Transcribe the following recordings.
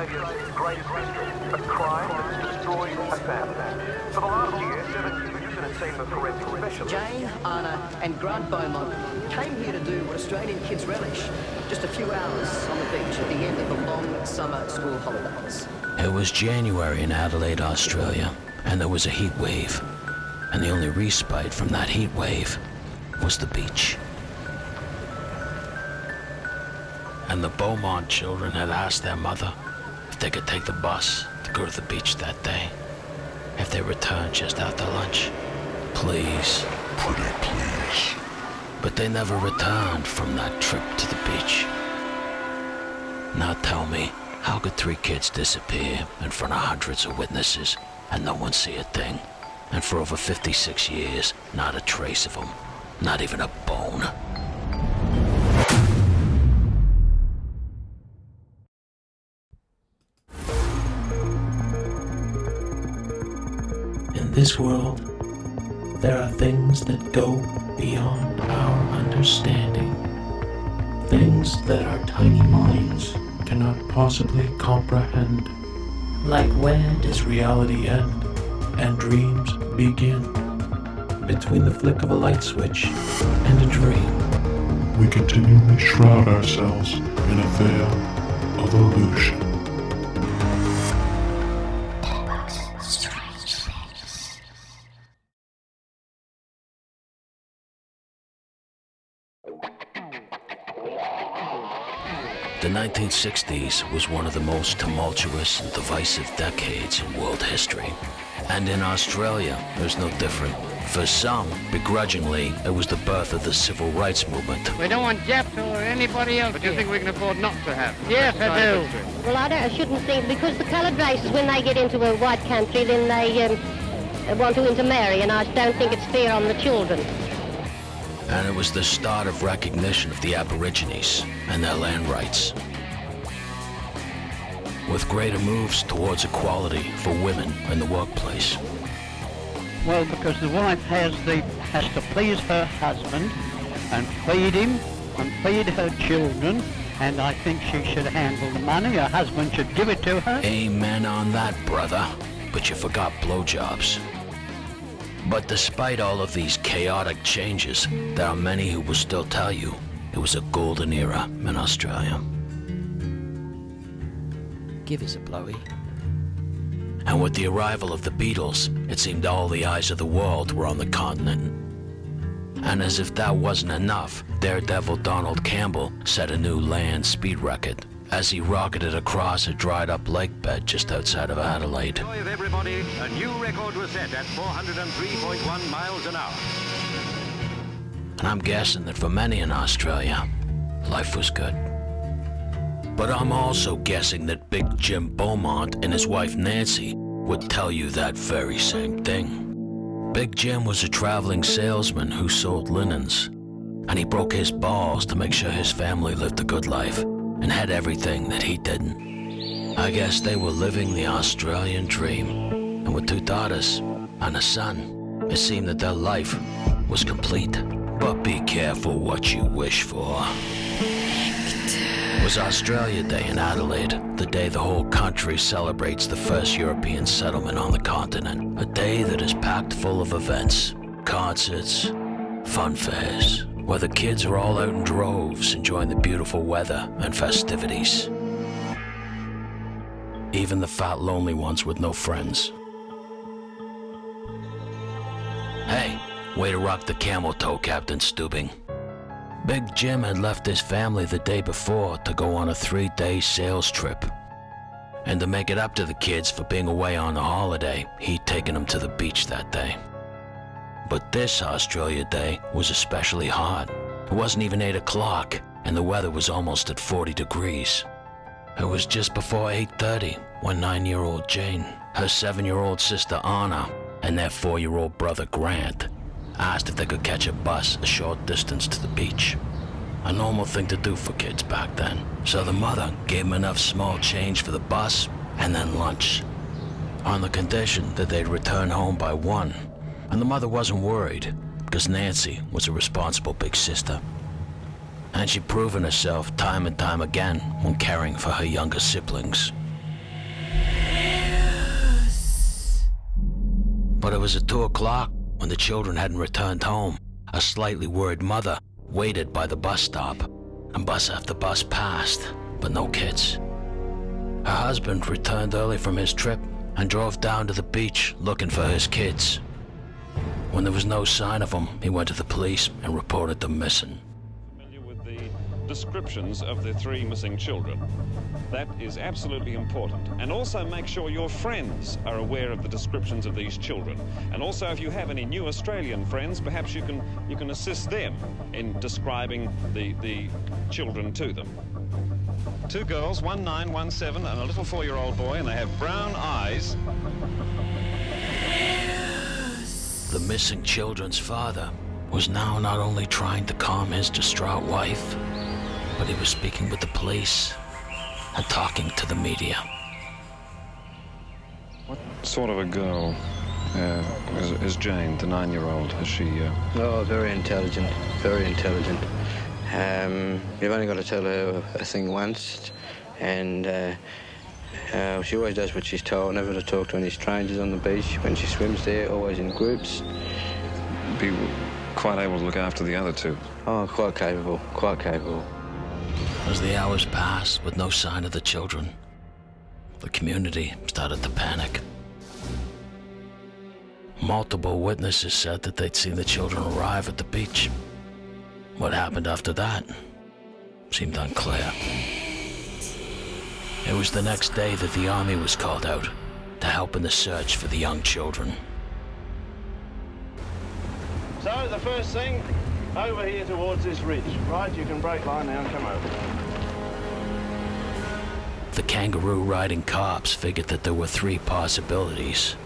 Australia's greatest mystery, a crime that's destroyed a family. For the last year, 7 students and a team of forensic specialists... Jane, Anna and Grant Beaumont came here to do what Australian kids relish. Just a few hours on the beach at the end of the long summer school holidays. It was January in Adelaide, Australia, and there was a heat wave. And the only respite from that heat wave was the beach. And the Beaumont children had asked their mother if they could take the bus to go to the beach that day, if they returned just after lunch. Please. Pretty please. But they never returned from that trip to the beach. Now tell me, how could 3 kids disappear in front of hundreds of witnesses and no one see a thing? And for over 56 years, not a trace of them, not even a bone. In this world, there are things that go beyond our understanding. Things that our tiny minds cannot possibly comprehend. Like, where does reality end and dreams begin? Between the flick of a light switch and a dream. We continually shroud ourselves in a veil of illusion. The 1960s was one of the most tumultuous and divisive decades in world history. And in Australia, it was no different. For some, begrudgingly, it was the birth of the civil rights movement. We don't want Jeff or anybody else. But you think we can afford not to have? Yes, I do. Well, I shouldn't think, because the coloured races, when they get into a white country, then they want to intermarry, and I don't think it's fair on the children. And it was the start of recognition of the Aborigines and their land rights, with greater moves towards equality for women in the workplace. Well, because the wife has to please her husband and feed him and feed her children, and I think she should handle the money. Her husband should give it to her. Amen on that, brother. But you forgot blowjobs. But despite all of these chaotic changes, there are many who will still tell you it was a golden era in Australia. Give us a blowy. And with the arrival of the Beatles, it seemed all the eyes of the world were on the continent. And as if that wasn't enough, daredevil Donald Campbell set a new land speed record as he rocketed across a dried-up lake bed just outside of Adelaide. Joy of everybody, a new record was set at 403.1 miles an hour. And I'm guessing that for many in Australia, life was good. But I'm also guessing that Big Jim Beaumont and his wife Nancy would tell you that very same thing. Big Jim was a traveling salesman who sold linens, and he broke his balls to make sure his family lived a good life and had everything that he didn't. I guess they were living the Australian dream, and with 2 daughters and a son, it seemed that their life was complete. But be careful what you wish for. It was Australia Day in Adelaide, the day the whole country celebrates the first European settlement on the continent. A day that is packed full of events, concerts, fun fairs, where the kids are all out in droves enjoying the beautiful weather and festivities. Even the fat, lonely ones with no friends. Hey, way to rock the camel toe, Captain Stubing. Big Jim had left his family the day before to go on a 3-day sales trip. And to make it up to the kids for being away on a holiday, he'd taken them to the beach that day. But this Australia Day was especially hot. It wasn't even 8 o'clock, and the weather was almost at 40 degrees. It was just before 8:30 when 9-year-old Jane, her 7-year-old sister Anna, and their 4-year-old brother Grant asked if they could catch a bus a short distance to the beach. A normal thing to do for kids back then. So the mother gave them enough small change for the bus and then lunch, on the condition that they'd return home by 1. And the mother wasn't worried, because Nancy was a responsible big sister. And she'd proven herself time and time again when caring for her younger siblings. But it was at 2 o'clock, when the children hadn't returned home, a slightly worried mother waited by the bus stop, and bus after bus passed, but no kids. Her husband returned early from his trip and drove down to the beach looking for his kids. When there was no sign of them, he went to the police and reported them missing. Familiar with the descriptions of the 3 missing children. That is absolutely important. And also make sure your friends are aware of the descriptions of these children. And also, if you have any new Australian friends, perhaps you can assist them in describing the children to them. 2 girls, 1 9, 1 7, and a little 4-year-old boy, and they have brown eyes. The missing children's father was now not only trying to calm his distraught wife, but he was speaking with the police and talking to the media. What sort of a girl is Jane, the 9-year-old? Is she... Oh, very intelligent, very intelligent. You've only got to tell her a thing once, and she always does what she's told, never to talk to any strangers on the beach. When she swims there, always in groups. Be quite able to look after the other 2? Oh, quite capable, quite capable. As the hours passed with no sign of the children, the community started to panic. Multiple witnesses said that they'd seen the children arrive at the beach. What happened after that seemed unclear. It was the next day that the army was called out to help in the search for the young children. So the first thing, over here towards this ridge. Right, you can break line now and come over. The kangaroo-riding cops figured that there were 3 possibilities.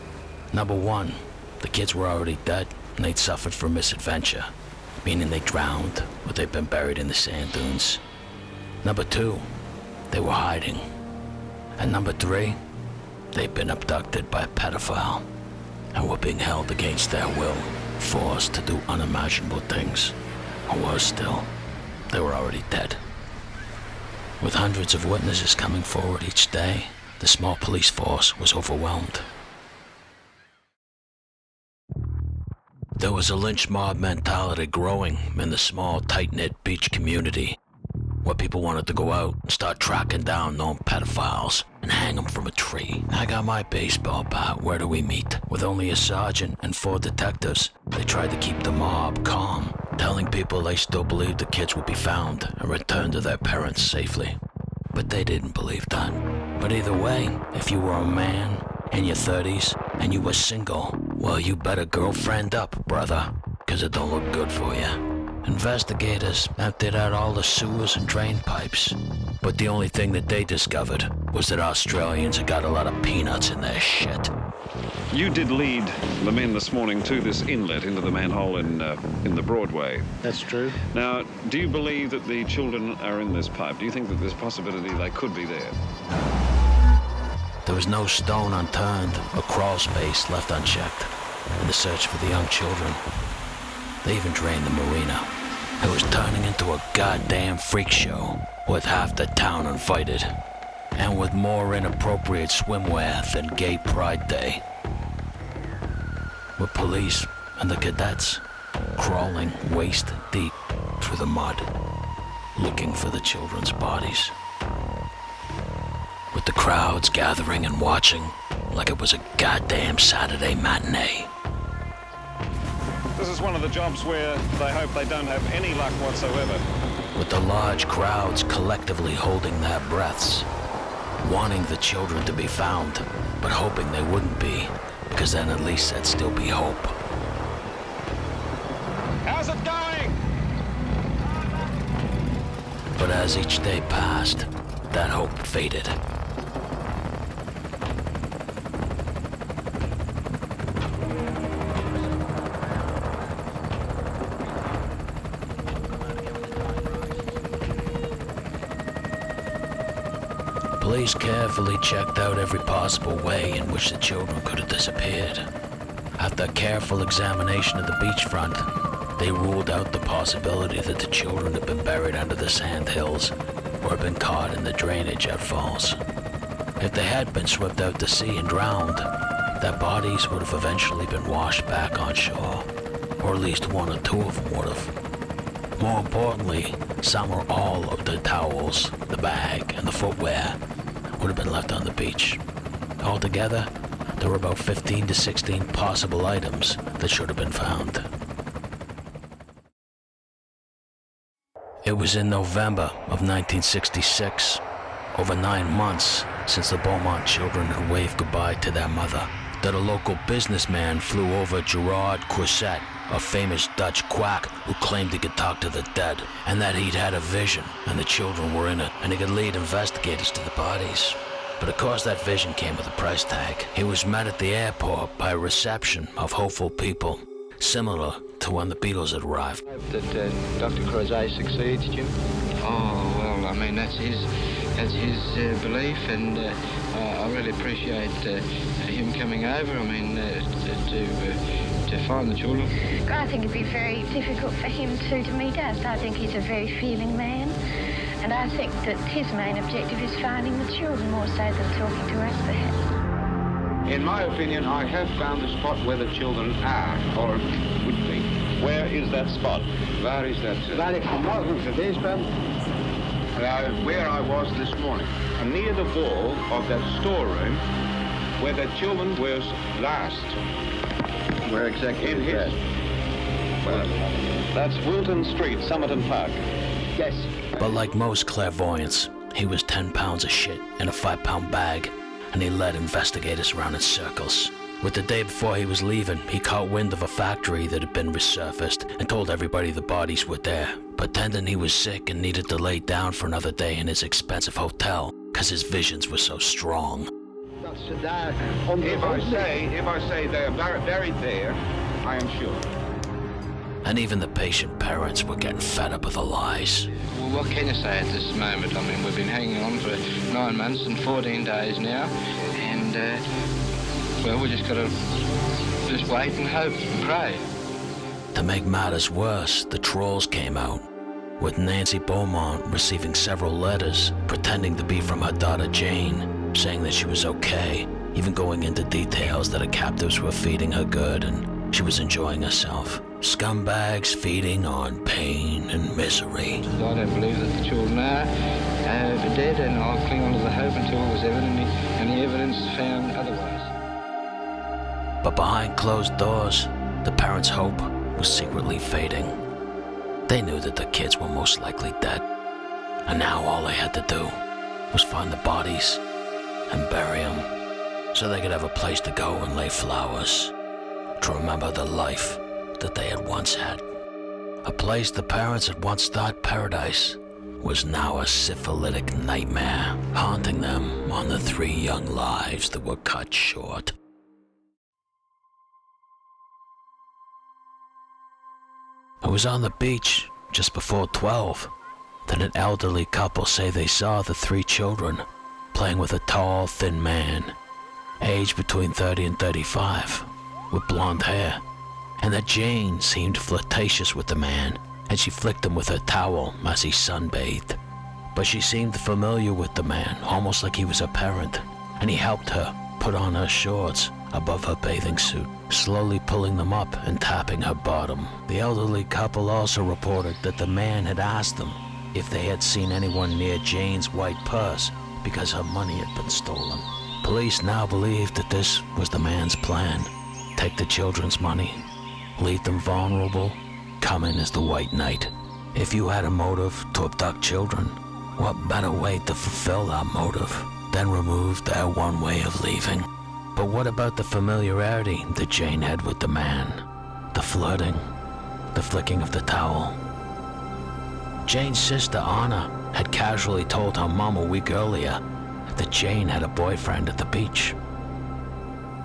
Number 1, the kids were already dead and they'd suffered from misadventure, meaning they drowned or they'd been buried in the sand dunes. Number 2, they were hiding. And number 3, they'd been abducted by a pedophile and were being held against their will, forced to do unimaginable things. Or worse still, they were already dead. With hundreds of witnesses coming forward each day, the small police force was overwhelmed. There was a lynch mob mentality growing in the small, tight-knit beach community, where people wanted to go out and start tracking down known pedophiles and hang them from a tree. I got my baseball bat, where do we meet? With only a sergeant and 4 detectives, they tried to keep the mob calm, telling people they still believed the kids would be found and returned to their parents safely. But they didn't believe that. But either way, if you were a man in your 30s and you were single, well, you better girlfriend up, brother, 'cause it don't look good for you. Investigators emptied out all the sewers and drain pipes, but the only thing that they discovered was that Australians had got a lot of peanuts in their shit. You did lead the men this morning to this inlet into the manhole in the Broadway. That's true. Now, do you believe that the children are in this pipe? Do you think that there's a possibility they could be there? There was no stone unturned or crawl space left unchecked in the search for the young children. They even drained the marina. It was turning into a goddamn freak show, with half the town invited, and with more inappropriate swimwear than Gay Pride Day. With police and the cadets crawling waist deep through the mud, looking for the children's bodies. With the crowds gathering and watching like it was a goddamn Saturday matinee. This is one of the jobs where they hope they don't have any luck whatsoever. With the large crowds collectively holding their breaths, wanting the children to be found, but hoping they wouldn't be, because then at least there'd still be hope. How's it going? But as each day passed, that hope faded. Police carefully checked out every possible way in which the children could have disappeared. After a careful examination of the beachfront, they ruled out the possibility that the children had been buried under the sand hills or had been caught in the drainage outfalls. If they had been swept out to sea and drowned, their bodies would have eventually been washed back on shore, or at least one or two of them would have. More importantly, some or all of the towels, the bag, and the footwear would have been left on the beach. Altogether, there were about 15 to 16 possible items that should have been found. It was in November of 1966, over 9 months since the Beaumont children had waved goodbye to their mother, that a local businessman flew over Gerard Croiset, a famous Dutch quack who claimed he could talk to the dead, and that he'd had a vision and the children were in it, and he could lead investigators to the bodies. But of course that vision came with a price tag. He was met at the airport by a reception of hopeful people, similar to when the Beatles had arrived. That Dr. Croiset succeeds, Jim? Oh, well, I mean, that's his belief, and I really appreciate him coming over. I mean, to find the children. I think it'd be very difficult for him to meet us. I think he's a very feeling man, and I think that his main objective is finding the children more so than talking to us, perhaps. In my opinion, I have found the spot where the children are, or would be. Where is that spot? Where is that? Where I was this morning, near the wall of that storeroom where the children were last. Where exactly in is that? Well, that's Wilton Street, Somerton Park. Yes. But like most clairvoyants, he was 10 pounds of shit in a 5-pound bag, and he led investigators around in circles. With the day before he was leaving, he caught wind of a factory that had been resurfaced and told everybody the bodies were there, pretending he was sick and needed to lay down for another day in his expensive hotel, because his visions were so strong. If I say they are buried there, I am sure. And even the patient parents were getting fed up with the lies. Well, what can you say at this moment? I mean, we've been hanging on for 9 months and 14 days now, and, well, we just got to just wait and hope and pray. To make matters worse, the trolls came out, with Nancy Beaumont receiving several letters pretending to be from her daughter Jane, saying that she was okay, even going into details that her captives were feeding her good and she was enjoying herself. Scumbags feeding on pain and misery. I don't believe that the children are dead, and I'll cling on to the hope until it was evident and the evidence found otherwise. But behind closed doors, the parents' hope was secretly fading. They knew that the kids were most likely dead, and now all they had to do was find the bodies and bury them, so they could have a place to go and lay flowers, to remember the life that they had once had. A place the parents had once thought paradise was now a syphilitic nightmare, haunting them on the 3 young lives that were cut short. It was on the beach, just before 12, that an elderly couple say they saw the 3 children playing with a tall, thin man, aged between 30 and 35, with blonde hair, and that Jane seemed flirtatious with the man, and she flicked him with her towel as he sunbathed. But she seemed familiar with the man, almost like he was a parent, and he helped her put on her shorts above her bathing suit, slowly pulling them up and tapping her bottom. The elderly couple also reported that the man had asked them if they had seen anyone near Jane's white purse because her money had been stolen. Police now believe that this was the man's plan. Take the children's money, leave them vulnerable, come in as the White Knight. If you had a motive to abduct children, what better way to fulfill that motive than remove their one way of leaving? But what about the familiarity that Jane had with the man? The flirting, the flicking of the towel. Jane's sister Anna had casually told her mom a week earlier that Jane had a boyfriend at the beach.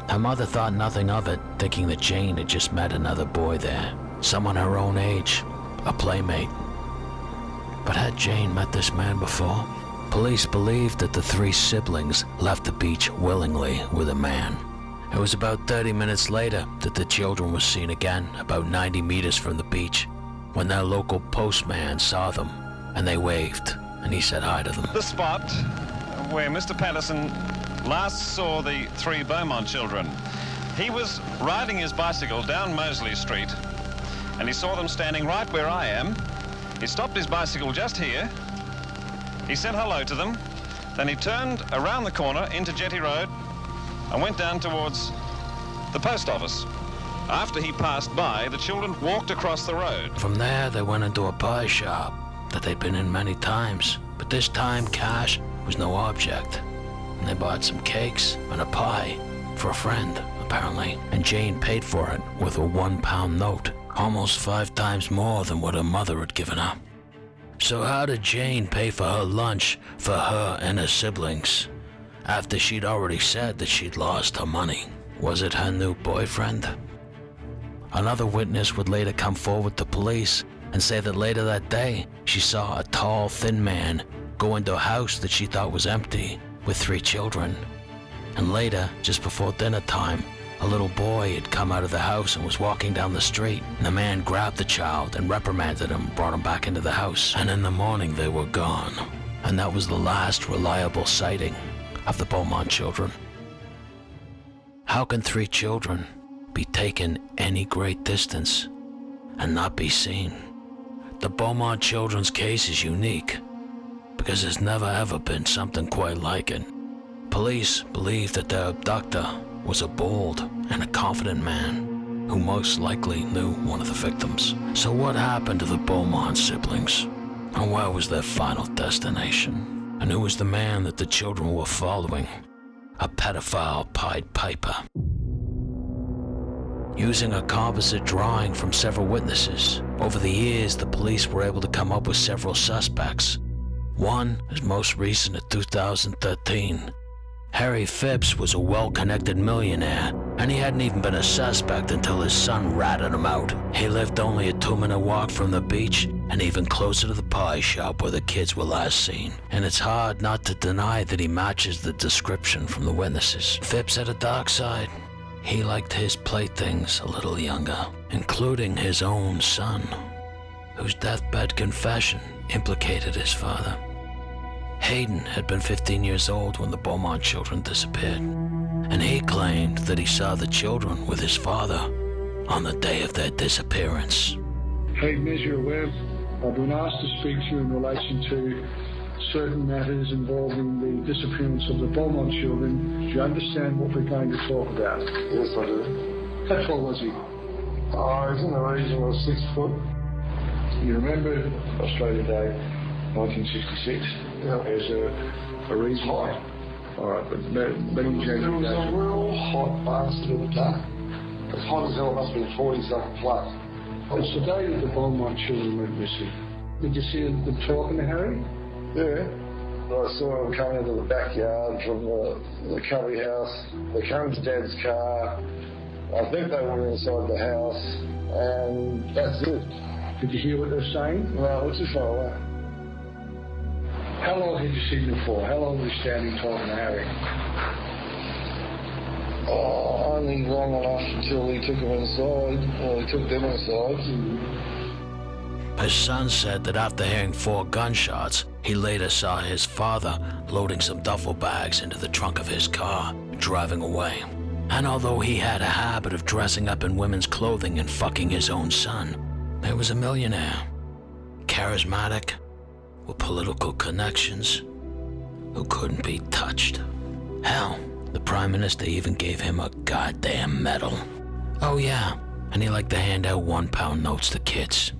Her mother thought nothing of it, thinking that Jane had just met another boy there, someone her own age, a playmate. But had Jane met this man before? Police believed that the 3 siblings left the beach willingly with a man. It was about 30 minutes later that the children were seen again, about 90 meters from the beach, when their local postman saw them, and they waved, and he said hi to them. The spot where Mr. Patterson last saw the 3 Beaumont children. He was riding his bicycle down Mosley Street, and he saw them standing right where I am. He stopped his bicycle just here. He said hello to them. Then he turned around the corner into Jetty Road and went down towards the post office. After he passed by, the children walked across the road. From there, they went into a pie shop that they'd been in many times, but this time cash was no object. And they bought some cakes and a pie for a friend, apparently, and Jane paid for it with a £1 note, almost 5 times more than what her mother had given her. So how did Jane pay for her lunch for her and her siblings, after she'd already said that she'd lost her money? Was it her new boyfriend? Another witness would later come forward to police and say that later that day, she saw a tall, thin man go into a house that she thought was empty with 3 children. And later, just before dinner time, a little boy had come out of the house and was walking down the street, and the man grabbed the child and reprimanded him, brought him back into the house, and in the morning they were gone. And that was the last reliable sighting of the Beaumont children. How can 3 children be taken any great distance and not be seen? The Beaumont children's case is unique because there's never ever been something quite like it. Police believe that their abductor was a bold and a confident man who most likely knew one of the victims. So what happened to the Beaumont siblings? And where was their final destination? And who was the man that the children were following? A pedophile Pied Piper. Using a composite drawing from several witnesses, over the years the police were able to come up with several suspects. One is most recent in 2013. Harry Phipps was a well-connected millionaire, and he hadn't even been a suspect until his son ratted him out. He lived only a 2-minute walk from the beach and even closer to the pie shop where the kids were last seen. And it's hard not to deny that he matches the description from the witnesses. Phipps had a dark side. He liked his playthings a little younger, including his own son, whose deathbed confession implicated his father. Hayden had been 15 years old when the Beaumont children disappeared, and he claimed that he saw the children with his father on the day of their disappearance. Hayden, as you're aware, I've been asked to speak to you in relation to certain matters involving the disappearance of the Beaumont children. Do you understand what we're going to talk about? Yes, I do. How tall was he? He's in the region of 6 foot. You remember Australia Day 1966? Yeah. There's a reason why. All right, but let me change It was a real hot bastard in the dark. As hot as hell, it must have been 40-something plus. It's the day that the Beaumont children went missing. Did you see them talking to Harry? Yeah. I saw him coming into the backyard from the Covey house. They came to Dad's car. I think they were inside the house, and that's it. Did you hear what they're saying? No, we're too far away. How long had you seen them for? How long were you standing talking to Harry? Only long enough until he took him inside, or he took them inside. His son said that after hearing 4 gunshots, he later saw his father loading some duffel bags into the trunk of his car, driving away. And although he had a habit of dressing up in women's clothing and fucking his own son, he was a millionaire, charismatic, with political connections, who couldn't be touched. Hell, the Prime Minister even gave him a goddamn medal. Oh yeah, and he liked to hand out £1 notes to kids.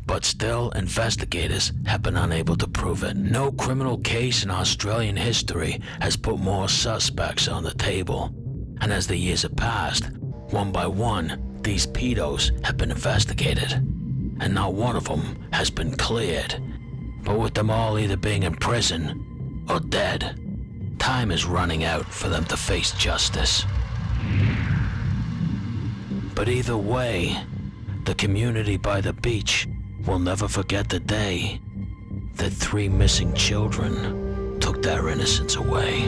But still, investigators have been unable to prove it. No criminal case in Australian history has put more suspects on the table. And as the years have passed, one by one, these pedos have been investigated. And not one of them has been cleared. But with them all either being in prison or dead, time is running out for them to face justice. But either way, the community by the beach will never forget the day that 3 missing children took their innocence away.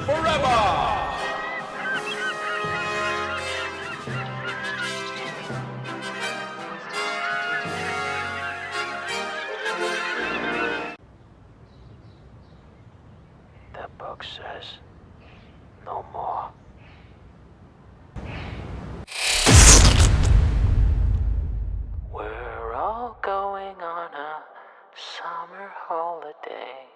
forever! The book says no more. We're all going on a summer holiday.